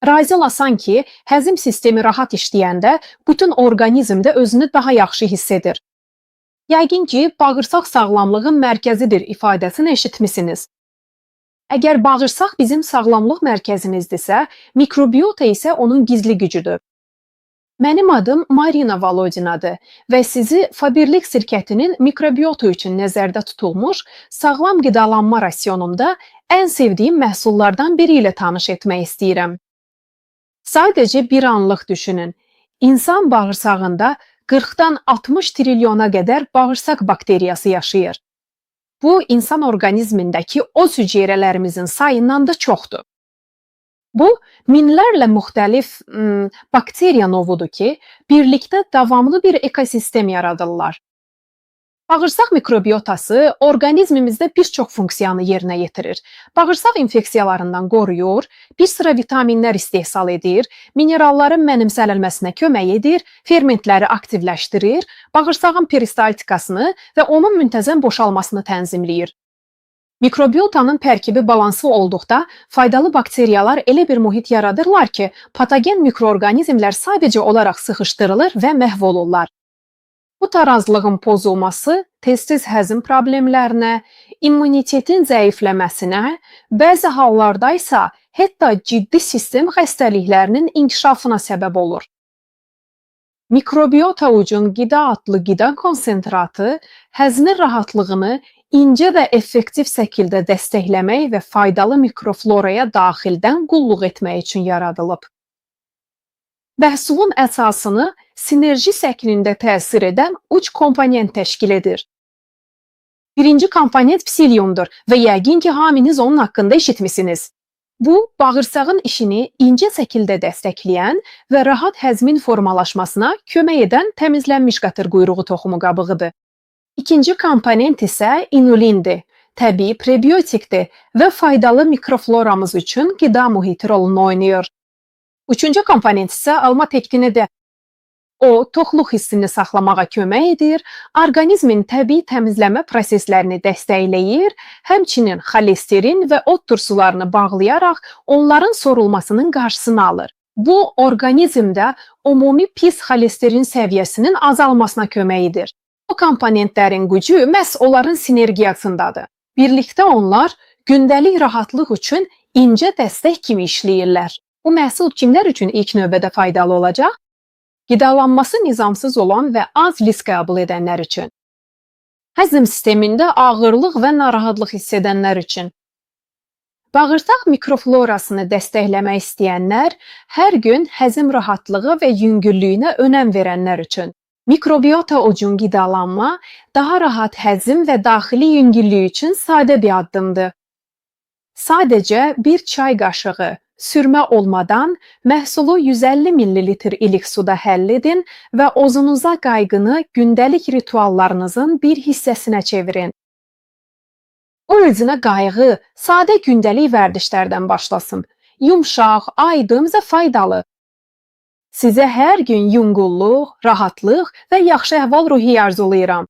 Razı olasan ki, həzm sistemi rahat işləyəndə bütün orqanizm də özünü daha yaxşı hiss edir. Yəqin ki, bağırsaq sağlamlığın mərkəzidir ifadəsini eşitmisiniz. Əgər bağırsaq bizim sağlamlıq mərkəzimizdirsə, mikrobiota isə onun gizli gücüdür. Mənim adım Marina Volodinadır və sizi Faberlik şirkətinin mikrobiota üçün nəzərdə tutulmuş sağlam qidalanma rasionunda ən sevdiyim məhsullardan biri ilə tanış etmək istəyirəm. Sadəcə bir anlıq düşünün. İnsan bağırsağında 40-dan 60 trilyona qədər bağırsaq bakteriyası yaşayır. Bu, insan orqanizmindəki öz hüceyrələrimizin sayından da çoxdur. Bu, minlərlə müxtəlif bakteriya novudur ki, birlikdə davamlı bir ekosistem yaradırlar. Bağırsaq mikrobiotası orqanizmimizdə bir çox funksiyanı yerinə yetirir. Bağırsaq infeksiyalarından qoruyur, bir sıra vitaminlər istehsal edir, mineralların mənimsənilməsinə kömək edir, fermentləri aktivləşdirir, bağırsağın peristaltikasını və onun müntəzəm boşalmasını tənzimləyir. Mikrobiotanın tərkibi balanslı olduqda faydalı bakteriyalar elə bir mühit yaradırlar ki, patogen mikroorqanizmlər sadəcə olaraq sıxışdırılır və məhv olurlar. Bu tarazlığın pozulması tez-tez həzm problemlərinə, immunitetin zəifləməsinə, bəzi hallarda isə hətta ciddi sistem xəstəliklərinin inkişafına səbəb olur. Mikrobiota ucun qida adlı qida konsentratı həzmin rahatlığını incə və effektiv şəkildə dəstəkləmək və faydalı mikrofloraya daxildən qulluq etmək üçün yaradılıb. Məhsulun əsasını sinerji şəklində təsir edən üç komponent təşkil edir. Birinci komponent psiliumdur və yəqin ki, hamınız onun haqqında eşitmisiniz. Bu, bağırsağın işini incə şəkildə dəstəkləyən və rahat həzmin formalaşmasına kömək edən təmizlənmiş qatır quyruğu toxumu qabığıdır. İkinci komponent isə inulindir, təbii prebiotikdir və faydalı mikrofloramız üçün qida mühiti rolunu oynayır. Üçüncü komponent isə alma pektinidir. O, toxluq hissini saxlamağa kömək edir, orqanizmin təbii təmizləmə proseslərini dəstəkləyir, həmçinin xolesterin və ot turşularını bağlayaraq onların sorulmasının qarşısını alır. Bu, orqanizmdə ümumi pis xolesterin səviyyəsinin azalmasına kömək edir. Bu komponentlərin gücü məhz onların sinergiyasındadır. Birlikdə onlar gündəlik rahatlıq üçün incə dəstək kimi işləyirlər. Bu məhsul kimlər üçün ilk növbədə faydalı olacaq? Qidalanması nizamsız olan və az risk qəbul edənlər üçün. Həzm sistemində ağırlıq və narahatlıq hiss edənlər üçün. Bağırsaq mikroflorasını dəstəkləmək istəyənlər, hər gün həzm rahatlığı və yüngüllüyünə önəm verənlər üçün. Mikrobiota ucun qidalanma, daha rahat həzm və daxili yüngüllük üçün sadə bir addımdır. Sadəcə bir çay qaşığı sürmə olmadan məhsulu 150 ml ilik suda həll edin və ozunuza qayğını gündəlik rituallarınızın bir hissəsinə çevirin. O özünə qayğı sadə gündəlik vərdişlərdən başlasın. Yumşaq, aydın və faydalı. Sizə hər gün yüngüllük, rahatlıq və yaxşı əhval-ruhiyyə arzulayıram.